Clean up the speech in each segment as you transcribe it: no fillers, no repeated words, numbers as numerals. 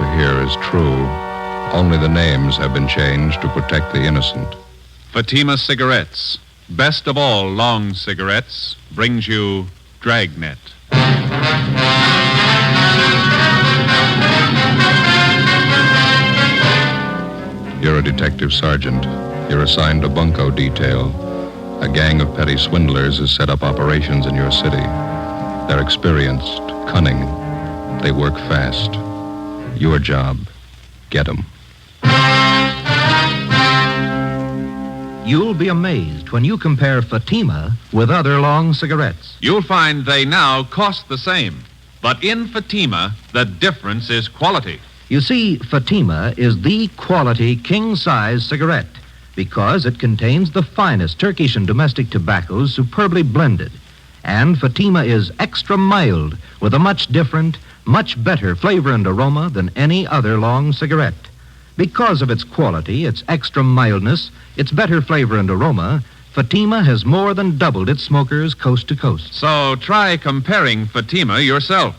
to hear is true. Only the names have been changed to protect the innocent. Fatima Cigarettes, best of all long cigarettes, brings you Dragnet. You're a detective sergeant. You're assigned a bunco detail. A gang of petty swindlers has set up operations in your city. They're experienced, cunning. They work fast. Your job, get 'em. You'll be amazed when you compare Fatima with other long cigarettes. You'll find they now cost the same. But in Fatima, the difference is quality. You see, Fatima is the quality king-size cigarette because it contains the finest Turkish and domestic tobaccos superbly blended. And Fatima is extra mild with a much different, much better flavor and aroma than any other long cigarette. Because of its quality, its extra mildness, its better flavor and aroma, Fatima has more than doubled its smokers coast to coast. So try comparing Fatima yourself.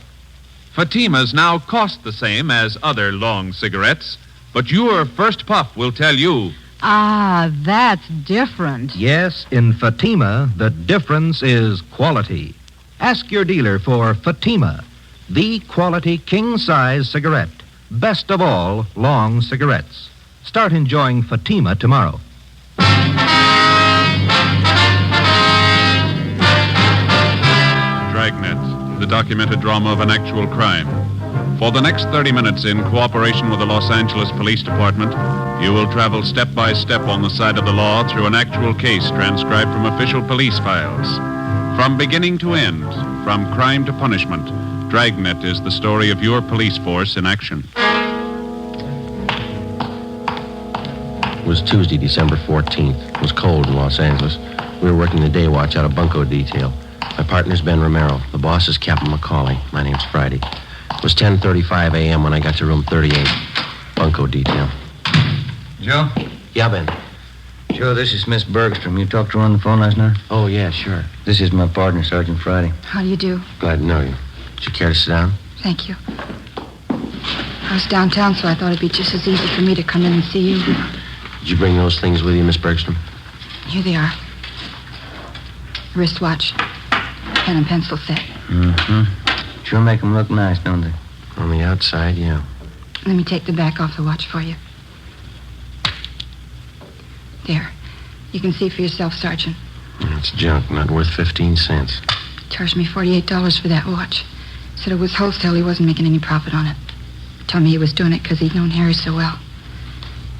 Fatimas now cost the same as other long cigarettes, but your first puff will tell you. Ah, that's different. Yes, in Fatima, the difference is quality. Ask your dealer for Fatima, the quality king-size cigarette. Best of all long cigarettes. Start enjoying Fatima tomorrow. Dragnet, the documented drama of an actual crime. For the next 30 minutes, in cooperation with the Los Angeles Police Department, you will travel step by step on the side of the law through an actual case transcribed from official police files. From beginning to end, from crime to punishment, Dragnet is the story of your police force in action. It was Tuesday, December 14th. It was cold in Los Angeles. We were working the day watch out of bunco detail. My partner's Ben Romero. The boss is Captain McCauley. My name's Friday. It was 10:35 a.m. when I got to room 38. Bunco detail. Joe? Yeah, Ben. Joe, this is Miss Bergstrom. You talked to her on the phone last night? Oh, yeah, sure. This is my partner, Sergeant Friday. How do you do? Glad to know you. Would you care to sit down? Thank you. I was downtown, so I thought it'd be just as easy for me to come in and see you. Did you bring those things with you, Miss Bergstrom? Here they are. Wristwatch, pen and pencil set. Mm-hmm. Sure make them look nice, don't they? On the outside, yeah. Let me take the back off the watch for you. There. You can see for yourself, Sergeant. It's junk, not worth 15 cents. Charged me $48 for that watch. Said it was wholesale. He wasn't making any profit on it. Told me he was doing it because he'd known Harry so well.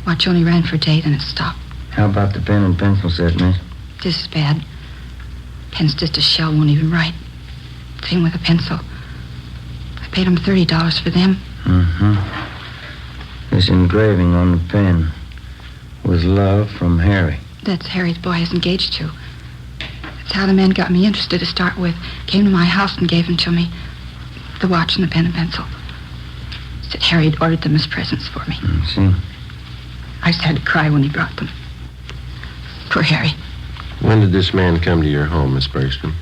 Watch only ran for a day, then it stopped. How about the pen and pencil set, miss? This is bad. Pen's just a shell, won't even write. Same with a pencil. I paid him $30 for them. Mm-hmm. This engraving on the pen. With love from Harry. That's Harry's boy I was engaged to. That's how the man got me interested to start with. Came to my house and gave them to me. The watch and the pen and pencil. Said Harry had ordered them as presents for me. See? I just had to cry when he brought them. Poor Harry. When did this man come to your home, Miss Bergstrom?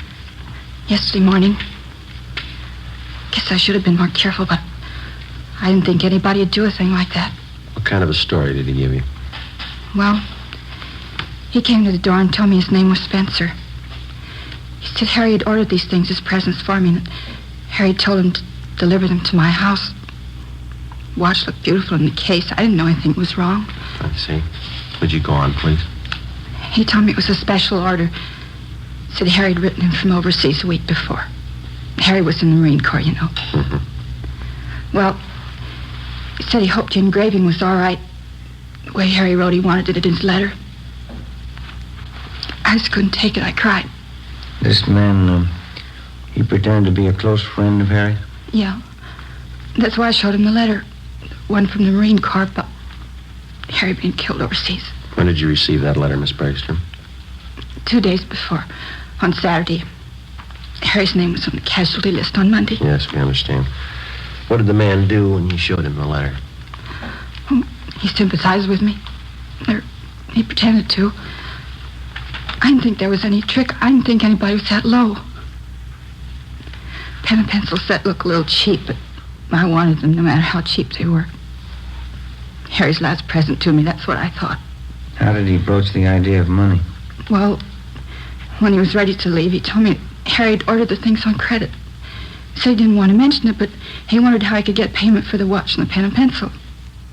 Yesterday morning. Guess I should have been more careful, but I didn't think anybody would do a thing like that. What kind of a story did he give you? Well, he came to the door and told me his name was Spencer. He said Harry had ordered these things as presents for me, and Harry told him to deliver them to my house. Watch looked beautiful in the case. I didn't know anything was wrong. I see. Would you go on, please? He told me it was a special order. Said Harry had written him from overseas a week before. Harry was in the Marine Corps, you know. Mm-hmm. Well, he said he hoped the engraving was all right. The way Harry wrote he wanted it in his letter. I just couldn't take it. I cried. This man, he pretended to be a close friend of Harry? Yeah. That's why I showed him the letter. One from the Marine Corps about Harry being killed overseas. When did you receive that letter, Miss Bergstrom? 2 days before, on Saturday. Harry's name was on the casualty list on Monday. Yes, we understand. What did the man do when you showed him the letter? He sympathized with me. Or he pretended to. I didn't think there was any trick. I didn't think anybody was that low. Pen and pencil set looked a little cheap, but I wanted them no matter how cheap they were. Harry's last present to me, that's what I thought. How did he broach the idea of money? Well, when he was ready to leave, he told me Harry had ordered the things on credit. He said he didn't want to mention it, but he wondered how he could get payment for the watch and the pen and pencil.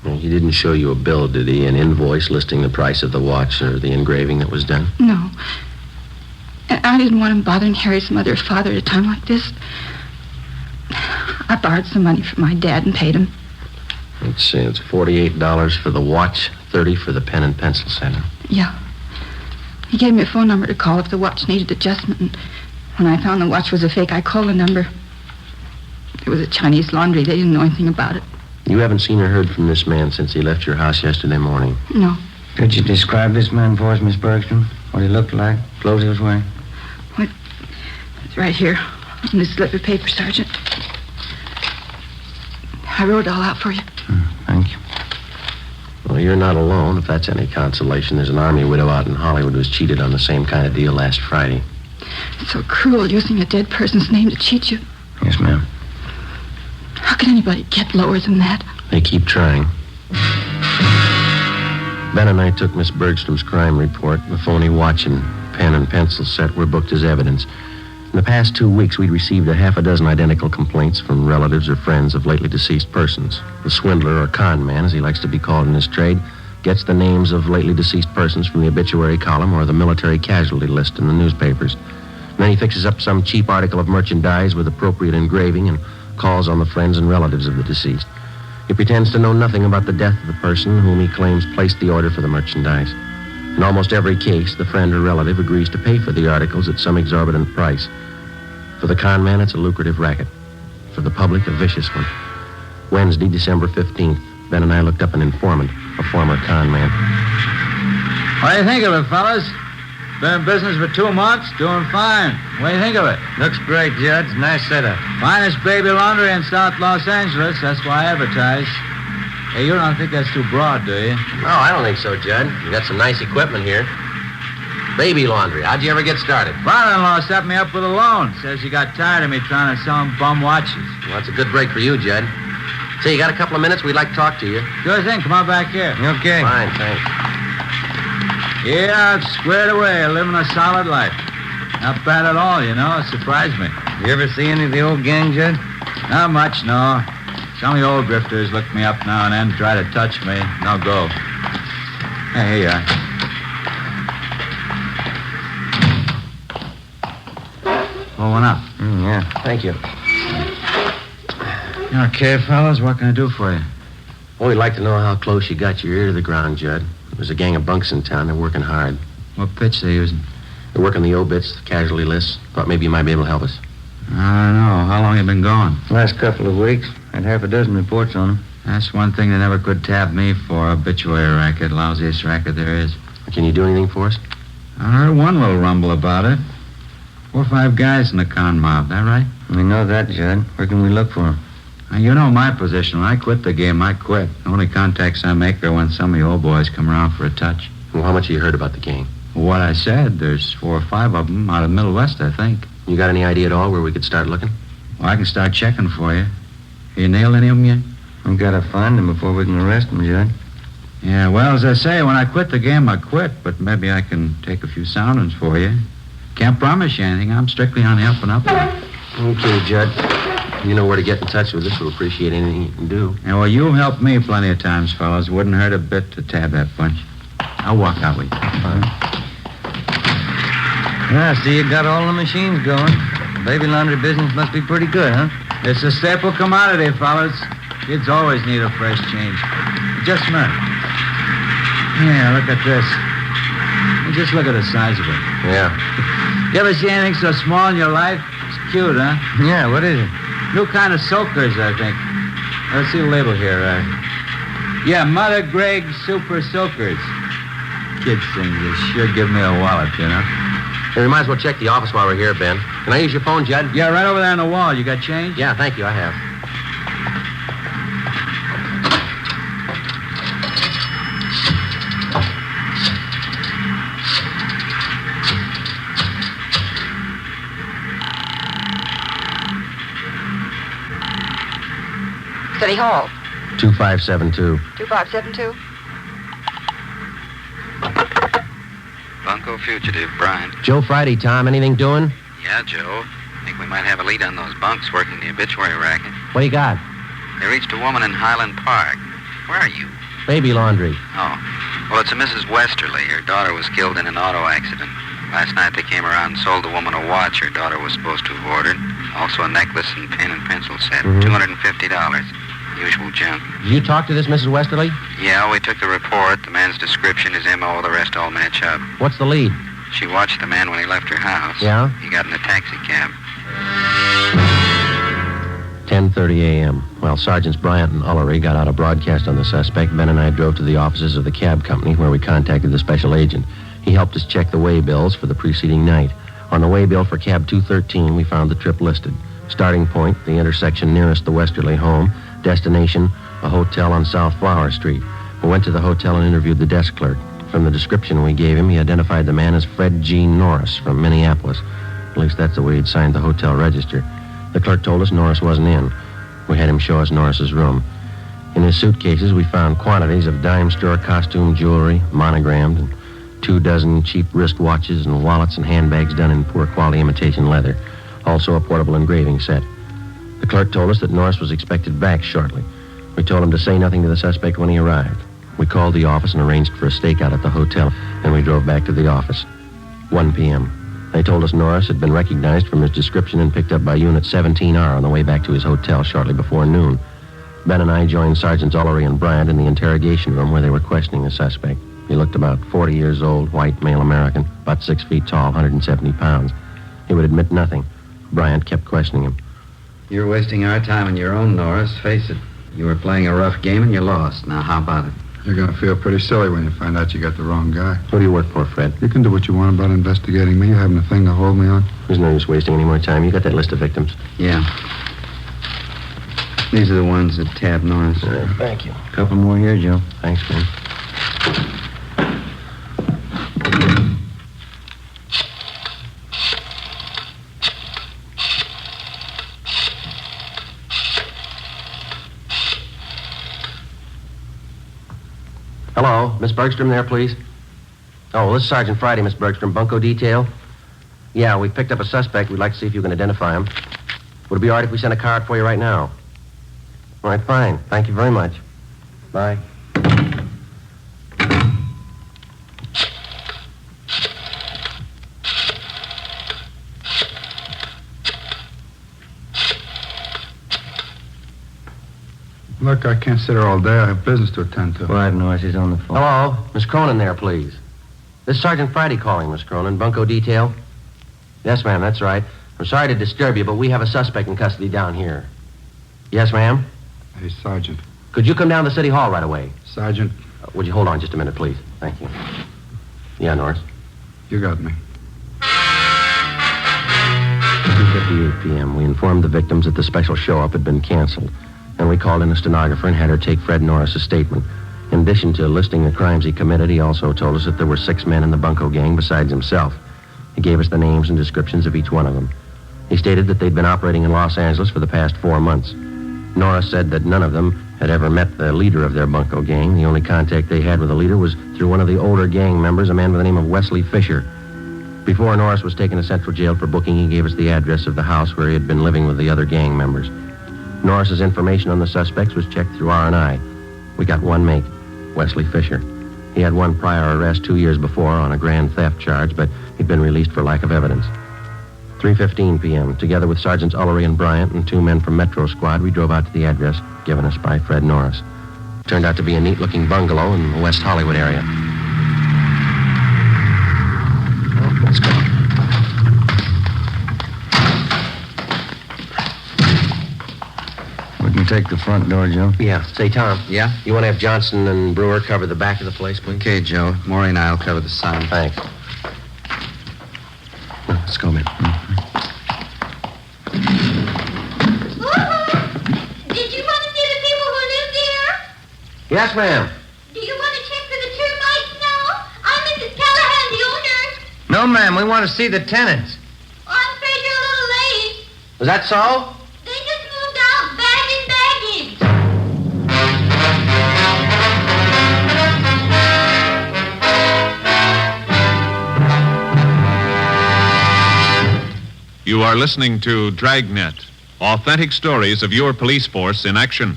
Well, he didn't show you a bill, did he? An invoice listing the price of the watch or the engraving that was done? No. And I didn't want him bothering Harry's mother or father at a time like this. I borrowed some money from my dad and paid him. Let's see, it's $48 for the watch, $30 for the pen and pencil set. Yeah. He gave me a phone number to call if the watch needed adjustment, and when I found the watch was a fake, I called the number. It was a Chinese laundry. They didn't know anything about it. You haven't seen or heard from this man since he left your house yesterday morning? No. Could you describe this man for us, Miss Bergstrom? What he looked like, clothes he was wearing? It's right here on this slip of paper, Sergeant. I wrote it all out for you. Thank you. Well, you're not alone, if that's any consolation. There's an army widow out in Hollywood who was cheated on the same kind of deal last Friday. It's so cruel using a dead person's name to cheat you. Yes, ma'am. How can anybody get lower than that? They keep trying. Ben and I took Miss Bergstrom's crime report. The phony watch and pen and pencil set were booked as evidence. In the past 2 weeks, we'd received a half a dozen identical complaints from relatives or friends of lately deceased persons. The swindler, or con man, as he likes to be called in his trade, gets the names of lately deceased persons from the obituary column or the military casualty list in the newspapers. Then he fixes up some cheap article of merchandise with appropriate engraving and calls on the friends and relatives of the deceased. He pretends to know nothing about the death of the person whom he claims placed the order for the merchandise. In almost every case, the friend or relative agrees to pay for the articles at some exorbitant price. For the con man, it's a lucrative racket. For the public, a vicious one. Wednesday, December 15th, Ben and I looked up an informant, a former con man. What do you think of it, fellas? Been in business for 2 months, doing fine. What do you think of it? Looks great, Judge. Nice setup. Finest baby laundry in South Los Angeles. That's why I advertise. Hey, you don't think that's too broad, do you? No, I don't think so, Judd. You got some nice equipment here. Baby laundry. How'd you ever get started? Father-in-law set me up with a loan. Says he got tired of me trying to sell him bum watches. Well, that's a good break for you, Judd. Say, you got a couple of minutes? We'd like to talk to you. Sure thing. Come on back here. Okay. Fine, thanks. Yeah, I'm squared away, living a solid life. Not bad at all, you know. It surprised me. You ever see any of the old gang, Judge? Not much, no. Some of the old grifters look me up now and then, try to touch me, and I'll go. Hey, here you are. Pull one up. Yeah. Thank you. Okay, fellas, what can I do for you? Well, we'd like to know how close you got your ear to the ground, Judd. There's a gang of bunks in town. They're working hard. What pitch they using? They're working the obits, the casualty lists. Thought maybe you might be able to help us. I don't know. How long you been going? Last couple of weeks. Had half a dozen reports on them. That's one thing they never could tap me for. Obituary racket. Lousiest racket there is. Can you do anything for us? I heard one little rumble about it. 4 or 5 guys in the con mob. That right? We know that, Judd. Where can we look for them? Now, you know my position. When I quit the game, I quit. The only contacts I make are when some of you old boys come around for a touch. Well, how much have you heard about the gang? What I said, there's 4 or 5 of them out of the Middle West, I think. You got any idea at all where we could start looking? Well, I can start checking for you. You nailed any of them yet? We gotta find them before we can arrest them, Judd. Yeah, well, as I say, when I quit the game, I quit. But maybe I can take a few soundings for you. Can't promise you anything. I'm strictly on the up and up. Okay, Judd. You know where to get in touch with us. We'll appreciate anything you can do. Yeah, well, you've helped me plenty of times, fellas. Wouldn't hurt a bit to tab that bunch. I'll walk out with you. I see you got all the machines going. Baby laundry business must be pretty good, huh? It's a staple commodity, fellas. Kids always need a fresh change. Just a minute. Yeah, look at this. Just look at the size of it. Yeah. You ever see anything so small in your life? It's cute, huh? Yeah, what is it? New kind of soakers, I think. Let's see the label here. Yeah, Mother Greg Super Soakers. Kids things, they sure give me a wallet, you know. Hey, we might as well check the office while we're here, Ben. Can I use your phone, Judd? Yeah, right over there on the wall. You got change? Yeah, thank you. I have. City Hall. 2572. 2572. Bunko fugitive, Bryant. Joe Friday, Tom. Anything doing? Yeah, Joe. Think we might have a lead on those bunks working the obituary racket. What do you got? They reached a woman in Highland Park. Where are you? Baby laundry. Oh. Well, it's a Mrs. Westerly. Her daughter was killed in an auto accident. Last night they came around and sold the woman a watch her daughter was supposed to have ordered. Also a necklace and pen and pencil set. $250. Usual junk. Did you talk to this Mrs. Westerly? Yeah, we took the report. The man's description, his M.O., the rest all match up. What's the lead? She watched the man when he left her house. Yeah? He got in a taxi cab. 10:30 a.m. While Sergeants Bryant and Ullery got out a broadcast on the suspect, Ben and I drove to the offices of the cab company where we contacted the special agent. He helped us check the way bills for the preceding night. On the way bill for cab 213, we found the trip listed. Starting point, the intersection nearest the Westerly home. Destination, a hotel on South Flower Street. We went to the hotel and interviewed the desk clerk. From the description we gave him, he identified the man as Fred G. Norris from Minneapolis. At least that's the way he'd signed the hotel register. The clerk told us Norris wasn't in. We had him show us Norris's room. In his suitcases, we found quantities of dime store costume jewelry, monogrammed, and 24 cheap wristwatches and wallets and handbags done in poor quality imitation leather. Also a portable engraving set. The clerk told us that Norris was expected back shortly. We told him to say nothing to the suspect when he arrived. We called the office and arranged for a stakeout at the hotel, and we drove back to the office. 1 p.m. They told us Norris had been recognized from his description and picked up by Unit 17R on the way back to his hotel shortly before noon. Ben and I joined Sergeants Ullery and Bryant in the interrogation room where they were questioning the suspect. He looked about 40 years old, white, male American, about 6 feet tall, 170 pounds. He would admit nothing. Bryant kept questioning him. You're wasting our time and your own, Norris. Face it. You were playing a rough game and you lost. Now, how about it? You're going to feel pretty silly when you find out you got the wrong guy. Who do you work for, Fred? You can do what you want about investigating me. You haven't a thing to hold me on. There's no use wasting any more time. You got that list of victims? Yeah. These are the ones that tabbed Norris. Thank you. Couple more here, Joe. Thanks, Ben. Hello, Miss Bergstrom there, please? Oh, this is Sergeant Friday, Miss Bergstrom, Bunko Detail. Yeah, we picked up a suspect. We'd like to see if you can identify him. Would it be all right if we sent a car out for you right now? All right, fine. Thank you very much. Bye. Look, I can't sit here all day. I have business to attend to. Quiet, Norris. He's on the phone. Hello, Miss Cronin there, please. This is Sergeant Friday calling, Miss Cronin. Bunko Detail? Yes, ma'am, that's right. I'm sorry to disturb you, but we have a suspect in custody down here. Yes, ma'am? Hey, Sergeant. Could you come down to City Hall right away? Sergeant, Would you hold on just a minute, please? Thank you. Yeah, Norris. you got me. 2:58 p.m. We informed the victims that the special show-up had been canceled. And we called in a stenographer and had her take Fred Norris's statement. In addition to listing the crimes he committed, he also told us that there were 6 men in the Bunko gang besides himself. He gave us the names and descriptions of each one of them. He stated that they'd been operating in Los Angeles for the past 4 months. Norris said that none of them had ever met the leader of their Bunko gang. The only contact they had with the leader was through one of the older gang members, a man by the name of Wesley Fisher. Before Norris was taken to Central Jail for booking, he gave us the address of the house where he had been living with the other gang members. Norris's information on the suspects was checked through R&I. We got one make, Wesley Fisher. He had one prior arrest 2 years before on a grand theft charge, but he'd been released for lack of evidence. 3:15 p.m., together with Sergeants Ullery and Bryant and 2 men from Metro Squad, we drove out to the address given us by Fred Norris. Turned out to be a neat-looking bungalow in the West Hollywood area. Well, let's go. We can take the front door, Joe. Yeah. Say, Tom. Yeah? You want to have Johnson and Brewer cover the back of the place, please? Okay, Joe. Maury and I'll cover the sign. Thanks. Let's go, man. Did you want to see the people who live there? Yes, ma'am. Do you want to check for the termites now? I'm Mrs. Callahan, the owner. No, ma'am. We want to see the tenants. Oh, I'm afraid you're a little late. Is that so? They just moved out, bag and baggage. You are listening to Dragnet, authentic stories of your police force in action.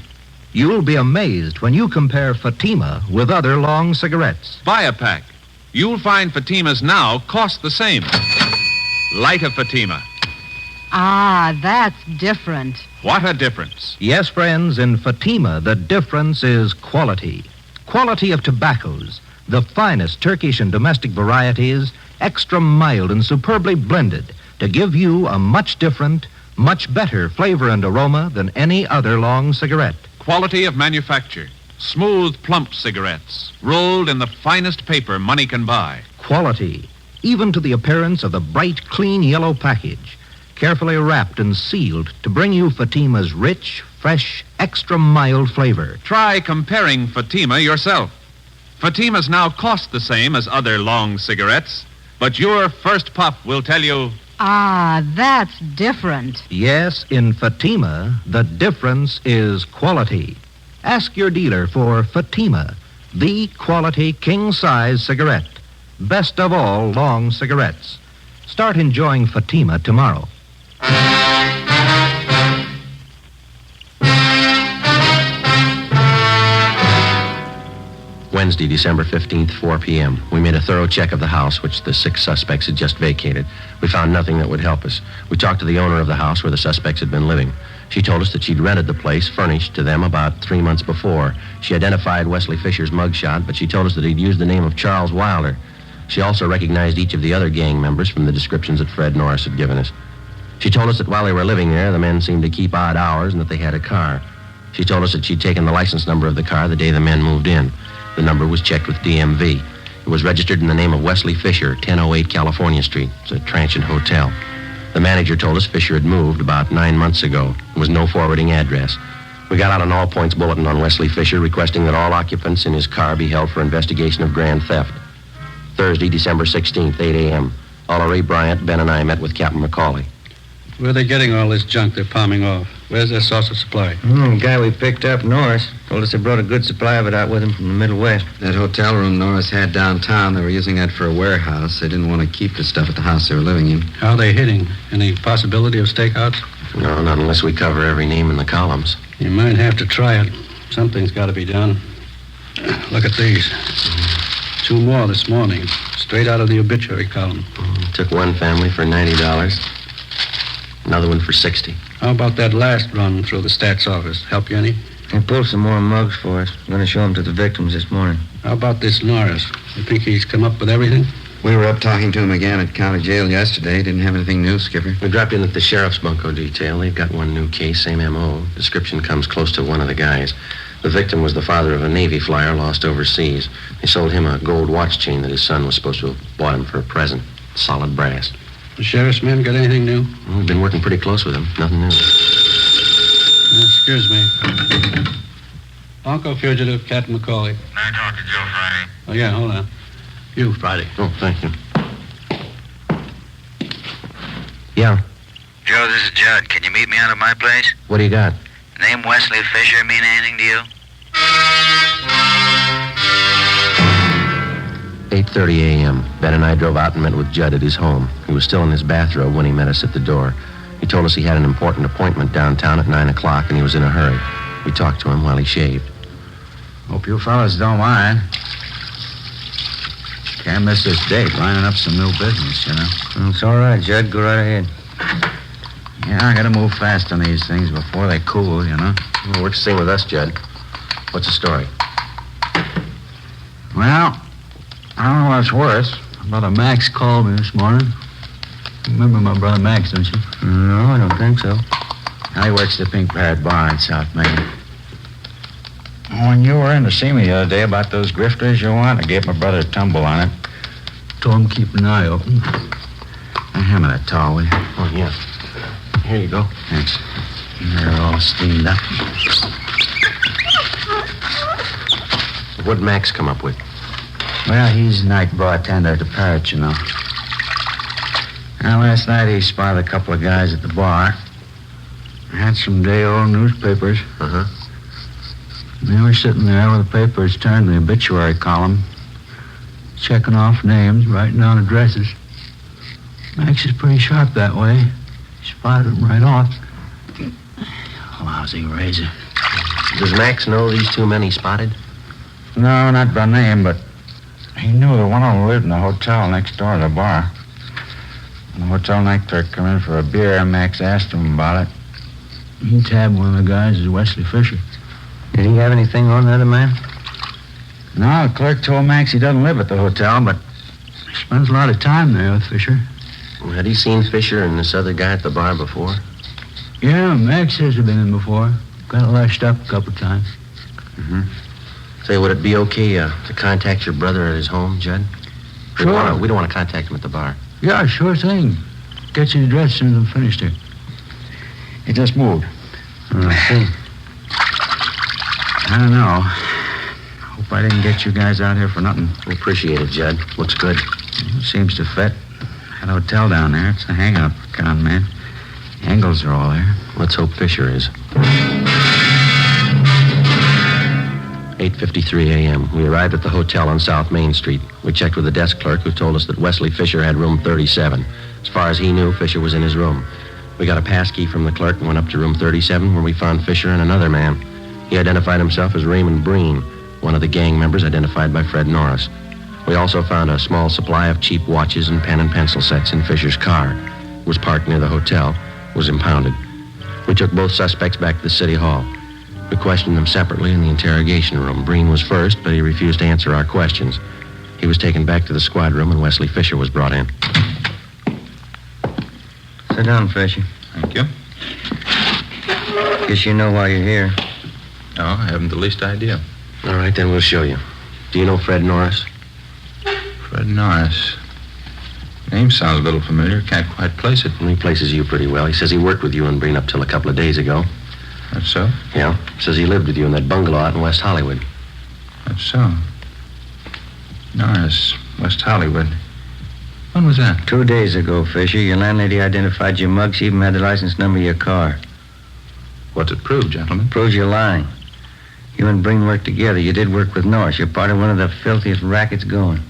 You'll be amazed when you compare Fatima with other long cigarettes. Buy a pack. You'll find Fatimas now cost the same. Light a Fatima. Ah, that's different. What a difference. Yes, friends, in Fatima, the difference is quality. Quality of tobaccos, the finest Turkish and domestic varieties, extra mild and superbly blended to give you a much different, much better flavor and aroma than any other long cigarette. Quality of manufacture. Smooth, plump cigarettes, rolled in the finest paper money can buy. Quality, even to the appearance of the bright, clean yellow package, carefully wrapped and sealed to bring you Fatima's rich, fresh, extra mild flavor. Try comparing Fatima yourself. Fatimas now cost the same as other long cigarettes, but your first puff will tell you, Ah, that's different. Yes, in Fatima, the difference is quality. Ask your dealer for Fatima, the quality king-size cigarette. Best of all long cigarettes. Start enjoying Fatima tomorrow. Wednesday, December 15th, 4 p.m. We made a thorough check of the house, which the 6 suspects had just vacated. We found nothing that would help us. We talked to the owner of the house where the suspects had been living. She told us that she'd rented the place, furnished, to them about 3 months before. She identified Wesley Fisher's mugshot, but she told us that he'd used the name of Charles Wilder. She also recognized each of the other gang members from the descriptions that Fred Norris had given us. She told us that while they were living there, the men seemed to keep odd hours and that they had a car. She told us that she'd taken the license number of the car the day the men moved in. The number was checked with DMV. It was registered in the name of Wesley Fisher, 1008 California Street. It's a transient hotel. The manager told us Fisher had moved about 9 months ago. There was no forwarding address. We got out an all-points bulletin on Wesley Fisher requesting that all occupants in his car be held for investigation of grand theft. Thursday, December 16th, 8 a.m. Oliver Ray Bryant, Ben, and I met with Captain McCauley. Where are they getting all this junk they're palming off? Where's their source of supply? The guy we picked up, Norris, told us they brought a good supply of it out with him from the Middle West. That hotel room Norris had downtown, they were using that for a warehouse. They didn't want to keep the stuff at the house they were living in. How are they hitting? Any possibility of stakeouts? No, not unless we cover every name in the columns. You might have to try it. Something's got to be done. Look at these. 2 more this morning, straight out of the obituary column. Took one family for $90. Another one for $60. How about that last run through the stats office? Help you any? They pulled some more mugs for us. We're going to show them to the victims this morning. How about this Norris? You think he's come up with everything? We were up talking to him again at county jail yesterday. Didn't have anything new, Skipper. We dropped in at the sheriff's bunco detail. They've got one new case, same M.O. Description comes close to one of the guys. The victim was the father of a Navy flyer lost overseas. They sold him a gold watch chain that his son was supposed to have bought him for a present. Solid brass. The sheriff's men got anything new? We've been working pretty close with him. Nothing new. Excuse me. Bunco fugitive, Captain McCauley. Can I talk to Joe Friday? Oh, yeah, hold on. You, Friday. Oh, thank you. Yeah. Joe, this is Judd. Can you meet me out at my place? What do you got? The name Wesley Fisher mean anything to you? 8:30 a.m. Ben and I drove out and met with Judd at his home. He was still in his bathrobe when he met us at the door. He told us he had an important appointment downtown at 9 o'clock and he was in a hurry. We talked to him while he shaved. Hope you fellas don't mind. Can't miss this date, lining up some new business, you know. It's all right, Judd. Go right ahead. Yeah, I gotta move fast on these things before they cool, you know. Well, works the same with us, Judd. What's the story? Well, I don't know what's worse. Brother Max called me this morning. You remember my brother Max, don't you? No, I don't think so. He works the Pink Parrot Bar in South Main. When you were in to see me the other day about those grifters you want, I gave my brother a tumble on it. Told him keep an eye open. Hand me that towel, will you? Oh, yeah. Here you go. Thanks. They're all steamed up. What'd Max come up with? Well, he's night bartender at the Parrot, you know. Now, last night he spotted a couple of guys at the bar. Had some day-old newspapers. Uh-huh. They were sitting there with the papers turned to the obituary column, checking off names, writing down addresses. Max is pretty sharp that way. Spotted him right off. Lousy razor. Does Max know these two men he spotted? No, not by name, but he knew that one of them lived in the hotel next door to the bar. When the hotel night clerk came in for a beer, Max asked him about it. He tabbed one of the guys as Wesley Fisher. Did he have anything on the other man? No, the clerk told Max he doesn't live at the hotel, but He spends a lot of time there with Fisher. Had he seen Fisher and this other guy at the bar before? Yeah, Max says he's been in before. Got lashed up a couple times. Mm-hmm. Say, would it be okay to contact your brother at his home, Judd? We Sure. don't want to contact him at the bar. Yeah, sure thing. Get your address as soon as I'm finished here. he just moved. I see. I don't know. Hope I didn't get you guys out here for nothing. We appreciate it, Judd. Looks good. Seems to fit. That hotel down there, it's a hang-up for con man. Angles are all there. Let's hope Fisher is. 8:53 a.m. We arrived at the hotel on South Main Street. We checked with the desk clerk, who told us that Wesley Fisher had room 37. As far as he knew, Fisher was in his room. We got a pass key from the clerk and went up to room 37, where we found Fisher and another man. He identified himself as Raymond Breen, one of the gang members identified by Fred Norris. We also found a small supply of cheap watches and pen and pencil sets in Fisher's car. It was parked near the hotel, was impounded. We took both suspects back to the city hall. We questioned them separately in the interrogation room. Breen was first, but he refused to answer our questions. He was taken back to the squad room, and Wesley Fisher was brought in. Sit down, Fisher. Thank you. Guess you know why you're here. No, I haven't the least idea. All right, then we'll show you. Do you know Fred Norris? Fred Norris. Name sounds a little familiar. Can't quite place it. Well, he places you pretty well. He says he worked with you and Breen up till a couple of days ago. That's so? Yeah. Says he lived with you in that bungalow out in West Hollywood. That's so. Norris, West Hollywood. When was that? 2 days ago, Fisher. Your landlady identified your mug. She even had the license number of your car. What's it prove, gentlemen? Proves you're lying. You and Breen worked together. You did work with Norris. You're part of one of the filthiest rackets going.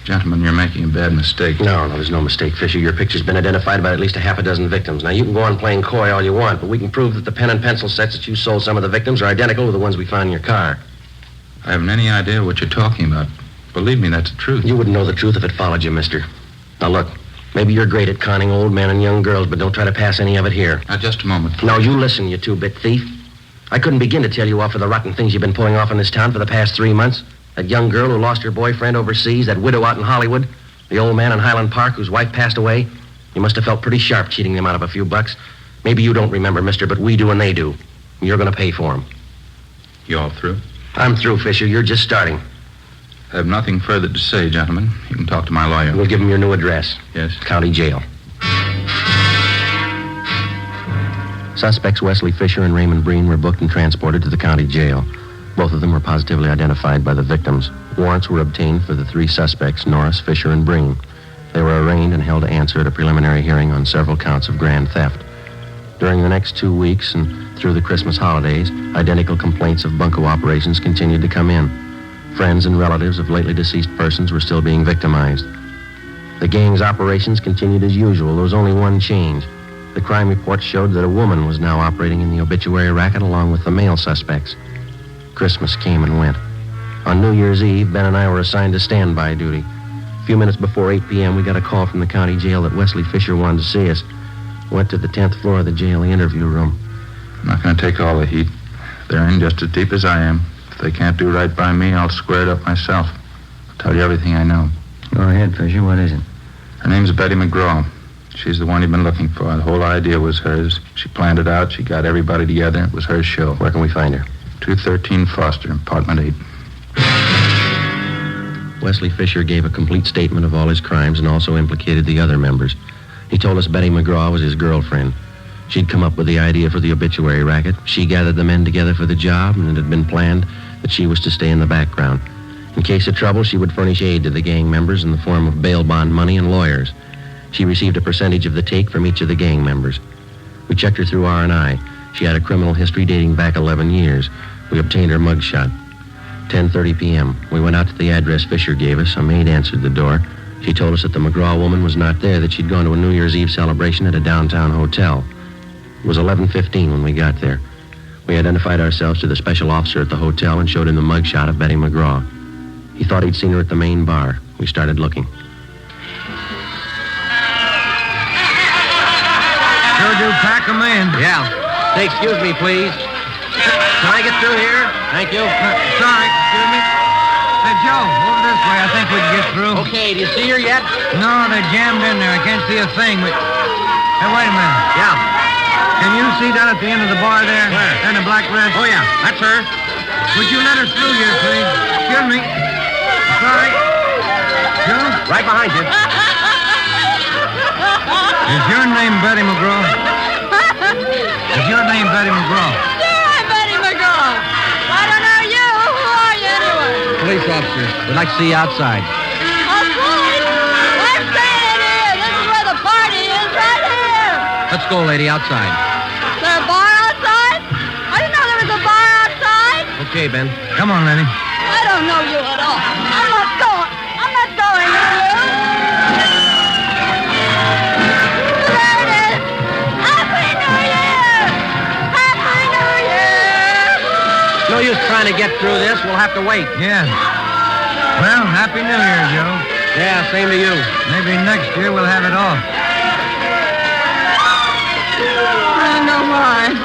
Gentlemen, you're making a bad mistake. No, there's no mistake, Fisher. Your picture's been identified by at least a half a dozen victims. Now, you can go on playing coy all you want, but we can prove that the pen and pencil sets that you sold some of the victims are identical with the ones we found in your car. I haven't any idea what you're talking about. Believe me, that's the truth. You wouldn't know the truth if it followed you, mister. Now, look, maybe you're great at conning old men and young girls, but don't try to pass any of it here. Now, just a moment, please. Now, you listen, you two-bit thief. I couldn't begin to tell you off for the rotten things you've been pulling off in this town for the past 3 months. That young girl who lost her boyfriend overseas, that widow out in Hollywood, the old man in Highland Park whose wife passed away. You must have felt pretty sharp cheating them out of a few bucks. Maybe you don't remember, mister, but we do and they do. And you're going to pay for them. You all through? I'm through, Fisher. You're just starting. I have nothing further to say, gentlemen. You can talk to my lawyer. We'll give him your new address. Yes? County jail. Suspects Wesley Fisher and Raymond Breen were booked and transported to the county jail. Both of them were positively identified by the victims. Warrants were obtained for the 3 suspects, Norris, Fisher, and Breen. They were arraigned and held to answer at a preliminary hearing on several counts of grand theft. During the next 2 weeks and through the Christmas holidays, identical complaints of bunco operations continued to come in. Friends and relatives of lately deceased persons were still being victimized. The gang's operations continued as usual. There was only one change. The crime reports showed that a woman was now operating in the obituary racket along with the male suspects. Christmas came and went. On New Year's Eve, Ben and I were assigned to standby duty. A few minutes before 8 p.m., we got a call from the county jail that Wesley Fisher wanted to see us. Went to the 10th floor of the jail, the interview room. I'm not going to take all the heat. They're in just as deep as I am. If they can't do right by me, I'll square it up myself. I'll tell you everything I know. Go ahead, Fisher. What is it? Her name's Betty McGraw. She's the one you've been looking for. The whole idea was hers. She planned it out. She got everybody together. It was her show. Where can we find her? 213 Foster, apartment 8. Wesley Fisher gave a complete statement of all his crimes and also implicated the other members. He told us Betty McGraw was his girlfriend. She'd come up with the idea for the obituary racket. She gathered the men together for the job, and it had been planned that she was to stay in the background. In case of trouble, she would furnish aid to the gang members in the form of bail bond money and lawyers. She received a percentage of the take from each of the gang members. We checked her through R&I. She had a criminal history dating back 11 years. We obtained her mugshot. 10:30 p.m. We went out to the address Fisher gave us. A maid answered the door. She told us that the McGraw woman was not there, that she'd gone to a New Year's Eve celebration at a downtown hotel. It was 11:15 when we got there. We identified ourselves to the special officer at the hotel and showed him the mugshot of Betty McGraw. He thought he'd seen her at the main bar. We started looking. Sure do pack 'em in. Yeah. Say, excuse me, please. Can I get through here? Thank you. Sorry, excuse me. Hey, Joe, over this way. I think we can get through. Okay, do you see her yet? No, they're jammed in there. I can't see a thing, but... Hey, wait a minute. Yeah. Can you see down at the end of the bar there? Where? In the black dress? Oh, yeah, that's her. Would you let her through here, please? Excuse me. Sorry. Joe? Right behind you. Is your name Betty McGraw? Is your name Betty McGraw? Sure, I'm Betty McGraw. I don't know you. Who are you anyway? Police officer. We'd like to see you outside. Outside? I'm staying here. This is where the party is, right here. Let's go, lady, outside. Is there a bar outside? I didn't know there was a bar outside. Okay, Ben. Come on, Lenny. I don't know you at all. I'm not going. I'm not going with you. There it is. Happy New Year! Happy New Year! No use trying to get through this. We'll have to wait. Yeah. Well, Happy New Year, Joe. Yeah, same to you. Maybe next year we'll have it off. I don't know why.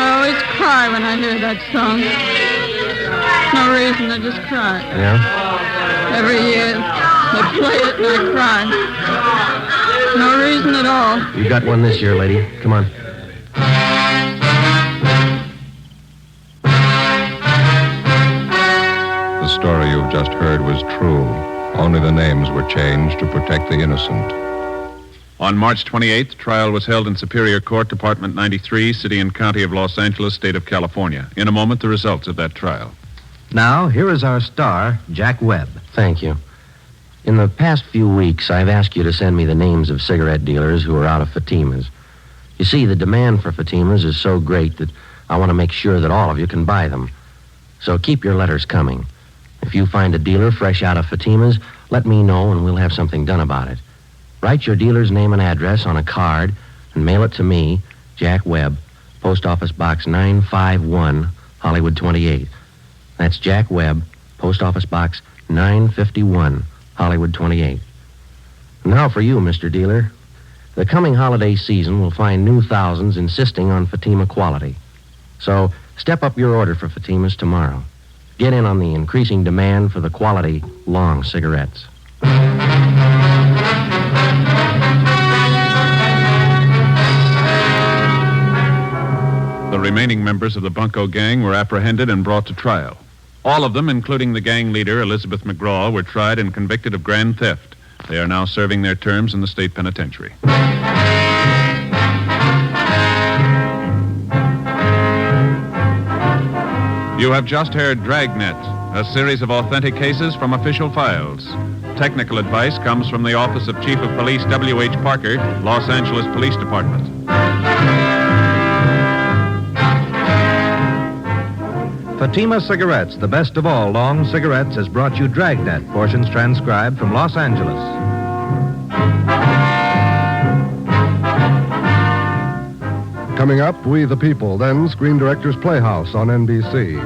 I always cry when I hear that song. No reason, I just cry. Yeah? Every year, they play it and I cry. No reason at all. You got one this year, lady. Come on. The story you've just heard was true. Only the names were changed to protect the innocent. On March 28th, trial was held in Superior Court, Department 93, City and County of Los Angeles, State of California. In a moment, the results of that trial. Now, here is our star, Jack Webb. Thank you. In the past few weeks, I've asked you to send me the names of cigarette dealers who are out of Fatimas. You see, the demand for Fatimas is so great that I want to make sure that all of you can buy them. So keep your letters coming. If you find a dealer fresh out of Fatimas, let me know and we'll have something done about it. Write your dealer's name and address on a card and mail it to me, Jack Webb, Post Office Box 951, Hollywood 28. That's Jack Webb, Post Office Box 951, Hollywood 28. Now for you, Mr. Dealer. The coming holiday season will find new thousands insisting on Fatima quality. So step up your order for Fatimas tomorrow. Get in on the increasing demand for the quality long cigarettes. The remaining members of the Bunko gang were apprehended and brought to trial. All of them, including the gang leader, Elizabeth McGraw, were tried and convicted of grand theft. They are now serving their terms in the state penitentiary. You have just heard Dragnet, a series of authentic cases from official files. Technical advice comes from the Office of Chief of Police W.H. Parker, Los Angeles Police Department. Fatima Cigarettes, the best of all long cigarettes, has brought you Dragnet, portions transcribed from Los Angeles. Coming up, We the People, then Screen Directors Playhouse on NBC.